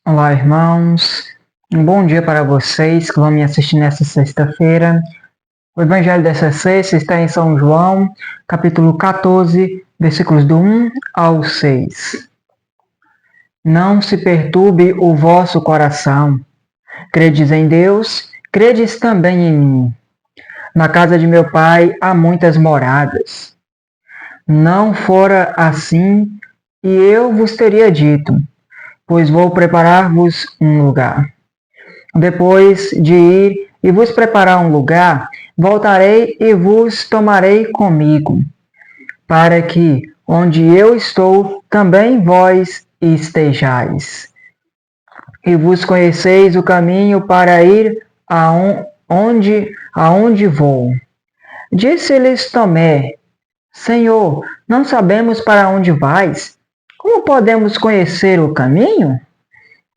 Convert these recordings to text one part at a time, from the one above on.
Olá, irmãos. Um bom dia para vocês que vão me assistir nesta sexta-feira. O evangelho dessa sexta está em São João, capítulo 14, versículos do 1 ao 6. Não se perturbe o vosso coração. Credes em Deus, credes também em mim. Na casa de meu Pai há muitas moradas. Não fora assim, e eu vos teria dito, pois vou preparar-vos um lugar. Depois de ir e vos preparar um lugar, voltarei e vos tomarei comigo, para que, onde eu estou, também vós estejais. E vos conheceis o caminho para ir aonde vou. Disse-lhes Tomé: Senhor, não sabemos para onde vais. Como podemos conhecer o caminho?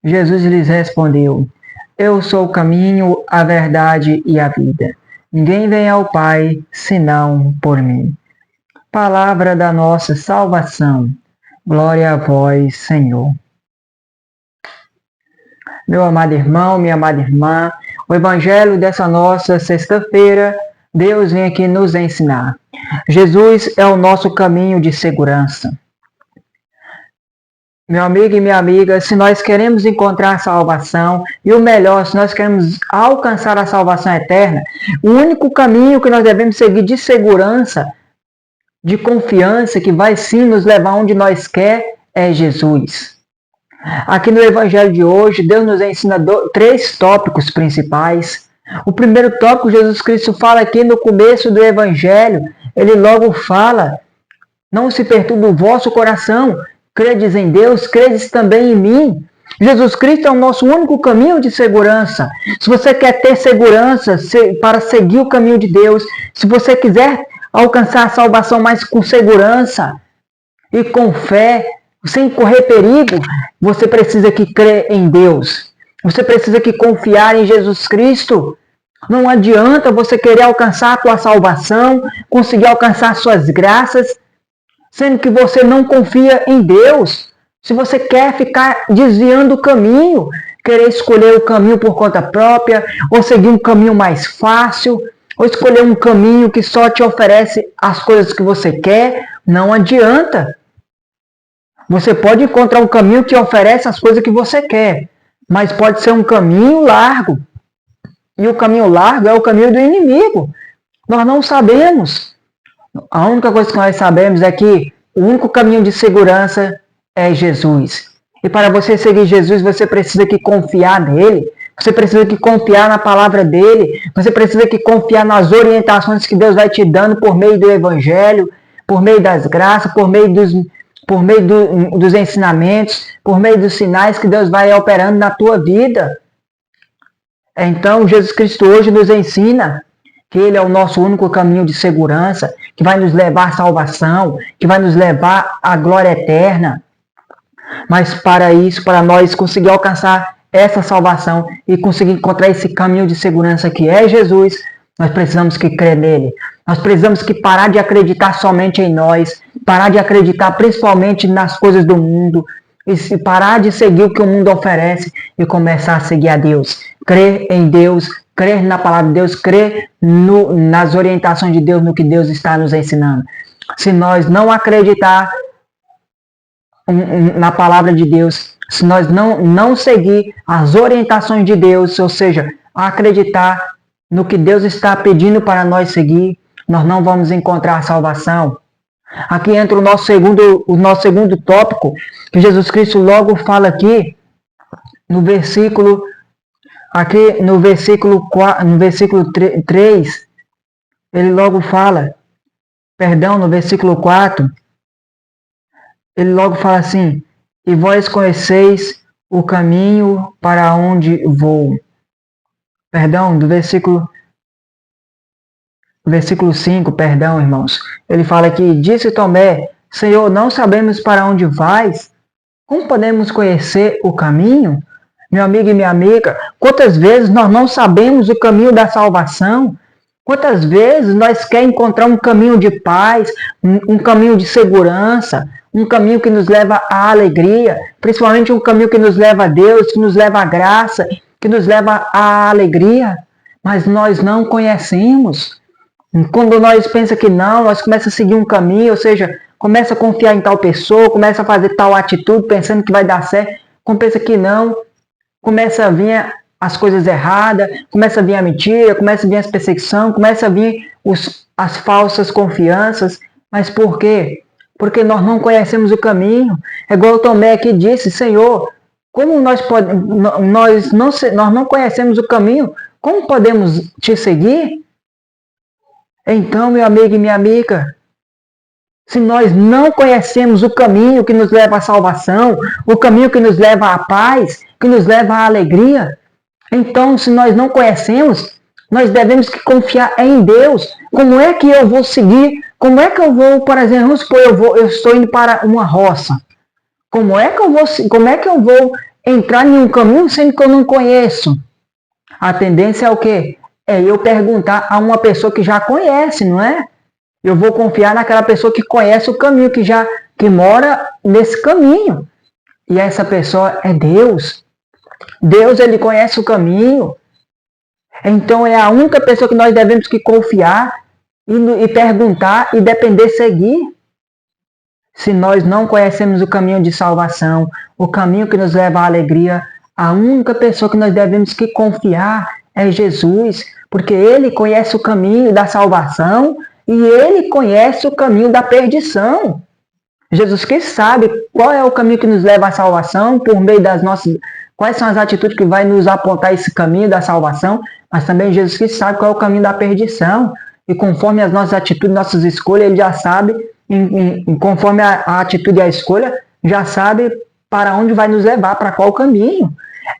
Jesus lhes respondeu: Eu sou o caminho, a verdade e a vida. Ninguém vem ao Pai senão por mim. Palavra da nossa salvação. Glória a vós, Senhor. Meu amado irmão, minha amada irmã, o evangelho dessa nossa sexta-feira, Deus vem aqui nos ensinar. Jesus é o nosso caminho de segurança. Meu amigo e minha amiga, se nós queremos encontrar a salvação, e o melhor, se nós queremos alcançar a salvação eterna, o único caminho que nós devemos seguir de segurança, de confiança, que vai sim nos levar onde nós quer, é Jesus. Aqui no Evangelho de hoje, Deus nos ensina três tópicos principais. O primeiro tópico, Jesus Cristo fala aqui no começo do Evangelho, ele logo fala: não se perturbe o vosso coração, credes em Deus, credes também em mim. Jesus Cristo é o nosso único caminho de segurança. Se você quer ter segurança para seguir o caminho de Deus, se você quiser alcançar a salvação mais com segurança e com fé, sem correr perigo, você precisa que crer em Deus. Você precisa que confiar em Jesus Cristo. Não adianta você querer alcançar a tua salvação, conseguir alcançar suas graças, sendo que você não confia em Deus. Se você quer ficar desviando o caminho, querer escolher o caminho por conta própria, ou seguir um caminho mais fácil, ou escolher um caminho que só te oferece as coisas que você quer, não adianta. Você pode encontrar um caminho que oferece as coisas que você quer, mas pode ser um caminho largo. E o caminho largo é o caminho do inimigo. Nós não sabemos. A única coisa que nós sabemos é que o único caminho de segurança é Jesus. E para você seguir Jesus, você precisa que confiar nele. Você precisa que confiar na palavra dele. Você precisa que confiar nas orientações que Deus vai te dando por meio do Evangelho, por meio das graças, por meio dos ensinamentos, por meio dos sinais que Deus vai operando na tua vida. Então, Jesus Cristo hoje nos ensina que ele é o nosso único caminho de segurança, que vai nos levar à salvação, que vai nos levar à glória eterna. Mas para isso, para nós conseguir alcançar essa salvação e conseguir encontrar esse caminho de segurança que é Jesus, nós precisamos que crer nele. Nós precisamos que parar de acreditar somente em nós, parar de acreditar principalmente nas coisas do mundo, e parar de seguir o que o mundo oferece e começar a seguir a Deus. Crer em Deus, crer na palavra de Deus, crer nas orientações de Deus, no que Deus está nos ensinando. Se nós não acreditar na palavra de Deus, se nós não seguir as orientações de Deus, ou seja, acreditar no que Deus está pedindo para nós seguir, nós não vamos encontrar salvação. Aqui entra o nosso segundo tópico, que Jesus Cristo logo fala aqui, no versículo 3, ele logo fala, no versículo 4, ele logo fala assim: e vós conheceis o caminho para onde vou. Do versículo 5, irmãos. Ele fala aqui: disse Tomé, Senhor, não sabemos para onde vais. Como podemos conhecer o caminho? Meu amigo e minha amiga, quantas vezes nós não sabemos o caminho da salvação? Quantas vezes nós queremos encontrar um caminho de paz, um caminho de segurança, um caminho que nos leva à alegria, principalmente um caminho que nos leva a Deus, que nos leva à graça, que nos leva à alegria, mas nós não conhecemos. Quando nós pensamos que não, nós começamos a seguir um caminho, ou seja, começa a confiar em tal pessoa, começa a fazer tal atitude pensando que vai dar certo, quando pensa que não, começa a vir as coisas erradas, começa a vir a mentira, começa a vir as perseguições, começa a vir as falsas confianças. Mas por quê? Porque nós não conhecemos o caminho. É igual o Tomé aqui disse, Senhor, como nós não conhecemos o caminho, como podemos te seguir? Então, meu amigo e minha amiga, se nós não conhecemos o caminho que nos leva à salvação, o caminho que nos leva à paz, que nos leva à alegria, então, se nós não conhecemos, nós devemos que confiar em Deus. Como é que eu vou seguir? Como é que eu vou, por exemplo, vamos supor, eu estou indo para uma roça. Como é que eu vou entrar em um caminho sendo que eu não conheço? A tendência é o quê? É eu perguntar a uma pessoa que já conhece, não é? Eu vou confiar naquela pessoa que conhece o caminho, que mora nesse caminho. E essa pessoa é Deus. Deus, ele conhece o caminho. Então é a única pessoa que nós devemos que confiar e perguntar e depender seguir. Se nós não conhecemos o caminho de salvação, o caminho que nos leva à alegria, a única pessoa que nós devemos que confiar é Jesus, porque ele conhece o caminho da salvação e ele conhece o caminho da perdição. Jesus Cristo sabe qual é o caminho que nos leva à salvação por meio das nossas... Quais são as atitudes que vai nos apontar esse caminho da salvação, mas também Jesus Cristo sabe qual é o caminho da perdição. E conforme as nossas atitudes, nossas escolhas, ele já sabe, conforme a atitude e a escolha, já sabe para onde vai nos levar, para qual caminho.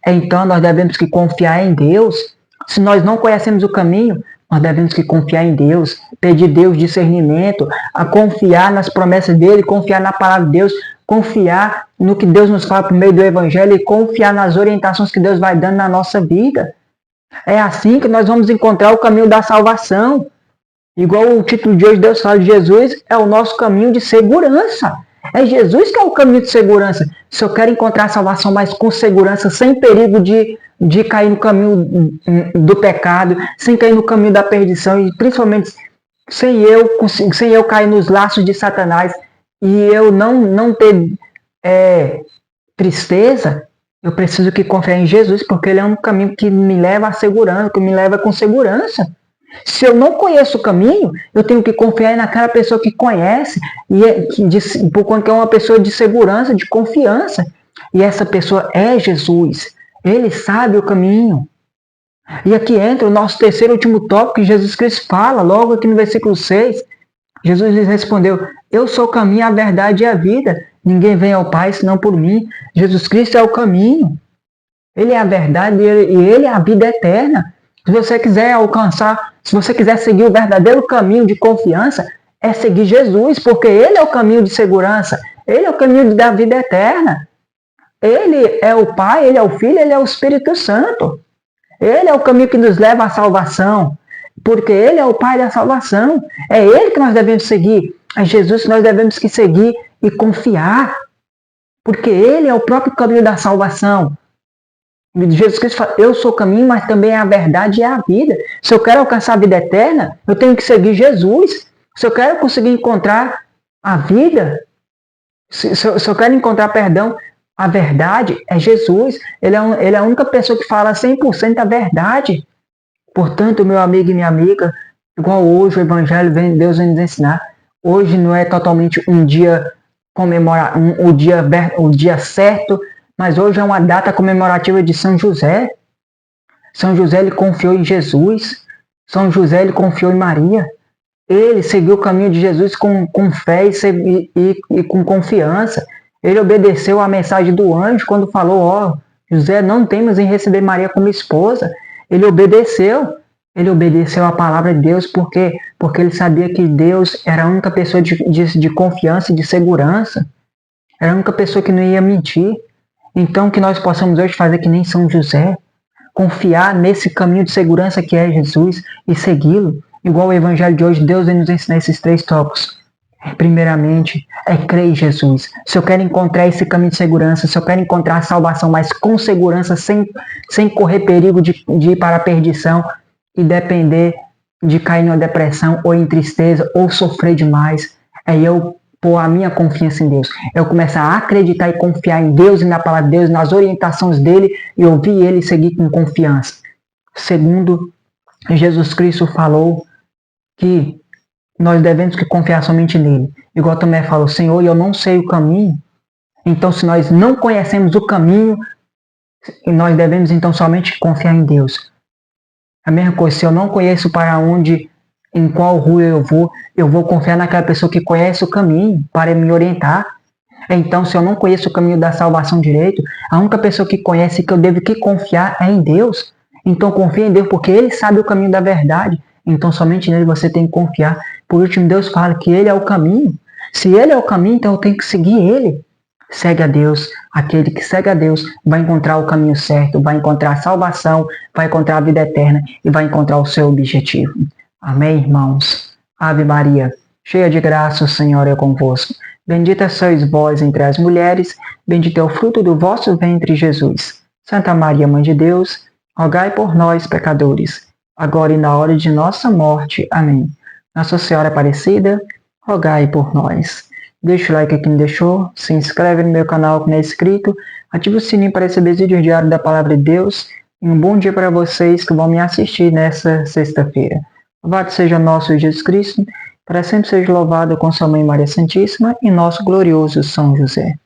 Então nós devemos que confiar em Deus. Se nós não conhecemos o caminho, nós devemos que confiar em Deus, pedir Deus discernimento, a confiar nas promessas dele, confiar na palavra de Deus, confiar no que Deus nos fala por meio do Evangelho e confiar nas orientações que Deus vai dando na nossa vida. É assim que nós vamos encontrar o caminho da salvação. Igual o título de hoje, Deus fala de Jesus, é o nosso caminho de segurança. É Jesus que é o caminho de segurança. Se eu quero encontrar a salvação, mas com segurança, sem perigo de cair no caminho do pecado, sem cair no caminho da perdição, e principalmente sem eu cair nos laços de Satanás, e eu não ter tristeza, eu preciso que confiar em Jesus, porque ele é um caminho que me leva à segurança, que me leva com segurança. Se eu não conheço o caminho, eu tenho que confiar naquela pessoa que conhece, por conta é uma pessoa de segurança, de confiança. E essa pessoa é Jesus. Ele sabe o caminho. E aqui entra o nosso terceiro e último tópico que Jesus Cristo fala, logo aqui no versículo 6. Jesus lhes respondeu, eu sou o caminho, a verdade e a vida. Ninguém vem ao Pai senão por mim. Jesus Cristo é o caminho. Ele é a verdade e ele é a vida eterna. Se você quiser alcançar, se você quiser seguir o verdadeiro caminho de confiança, é seguir Jesus, porque ele é o caminho de segurança, ele é o caminho da vida eterna. Ele é o Pai, ele é o Filho, ele é o Espírito Santo. Ele é o caminho que nos leva à salvação, porque ele é o Pai da salvação. É ele que nós devemos seguir, é Jesus que nós devemos que seguir e confiar, porque ele é o próprio caminho da salvação. Jesus Cristo fala, eu sou o caminho, mas também é a verdade e a vida. Se eu quero alcançar a vida eterna, eu tenho que seguir Jesus. Se eu quero conseguir encontrar a vida, se eu quero encontrar perdão, a verdade é Jesus. Ele é a única pessoa que fala 100% a verdade. Portanto, meu amigo e minha amiga, igual hoje o Evangelho Deus vem nos ensinar, hoje não é totalmente um dia comemorar, o dia certo, mas hoje é uma data comemorativa de São José. São José, ele confiou em Jesus. São José, ele confiou em Maria. Ele seguiu o caminho de Jesus com fé e com confiança. Ele obedeceu à mensagem do anjo quando falou, ó, José, não temas em receber Maria como esposa. Ele obedeceu à palavra de Deus, porque ele sabia que Deus era a única pessoa de confiança e de segurança. Era a única pessoa que não ia mentir. Então, que nós possamos hoje fazer que nem São José, confiar nesse caminho de segurança que é Jesus e segui-lo. Igual o Evangelho de hoje, Deus vai nos ensinar esses 3 tópicos. Primeiramente, crer em Jesus. Se eu quero encontrar esse caminho de segurança, se eu quero encontrar a salvação, mas com segurança, sem correr perigo de ir para a perdição e depender de cair numa depressão ou em tristeza ou sofrer demais, eu pôr a minha confiança em Deus. Eu começar a acreditar e confiar em Deus e na palavra de Deus, nas orientações dele e ouvir ele e seguir com confiança. Segundo, Jesus Cristo falou que nós devemos que confiar somente nele. Igual Tomé falou, Senhor, eu não sei o caminho. Então, se nós não conhecemos o caminho, nós devemos então somente confiar em Deus. A mesma coisa, se eu não conheço para onde, em qual rua eu vou confiar naquela pessoa que conhece o caminho para me orientar. Então, se eu não conheço o caminho da salvação direito, a única pessoa que conhece que eu devo que confiar é em Deus. Então, confia em Deus, porque Ele sabe o caminho da verdade. Então, somente nele você tem que confiar. Por último, Deus fala que Ele é o caminho. Se Ele é o caminho, então eu tenho que seguir Ele. Segue a Deus. Aquele que segue a Deus vai encontrar o caminho certo, vai encontrar a salvação, vai encontrar a vida eterna e vai encontrar o seu objetivo. Amém, irmãos? Ave Maria, cheia de graça, o Senhor é convosco. Bendita sois vós entre as mulheres, bendito é o fruto do vosso ventre, Jesus. Santa Maria, Mãe de Deus, rogai por nós, pecadores, agora e na hora de nossa morte. Amém. Nossa Senhora Aparecida, rogai por nós. Deixa o like aqui me deixou, se inscreve no meu canal que não é inscrito, ativa o sininho para receber vídeo diário da Palavra de Deus e um bom dia para vocês que vão me assistir nessa sexta-feira. Louvado seja nosso Jesus Cristo, para sempre seja louvado com sua Mãe Maria Santíssima e nosso glorioso São José.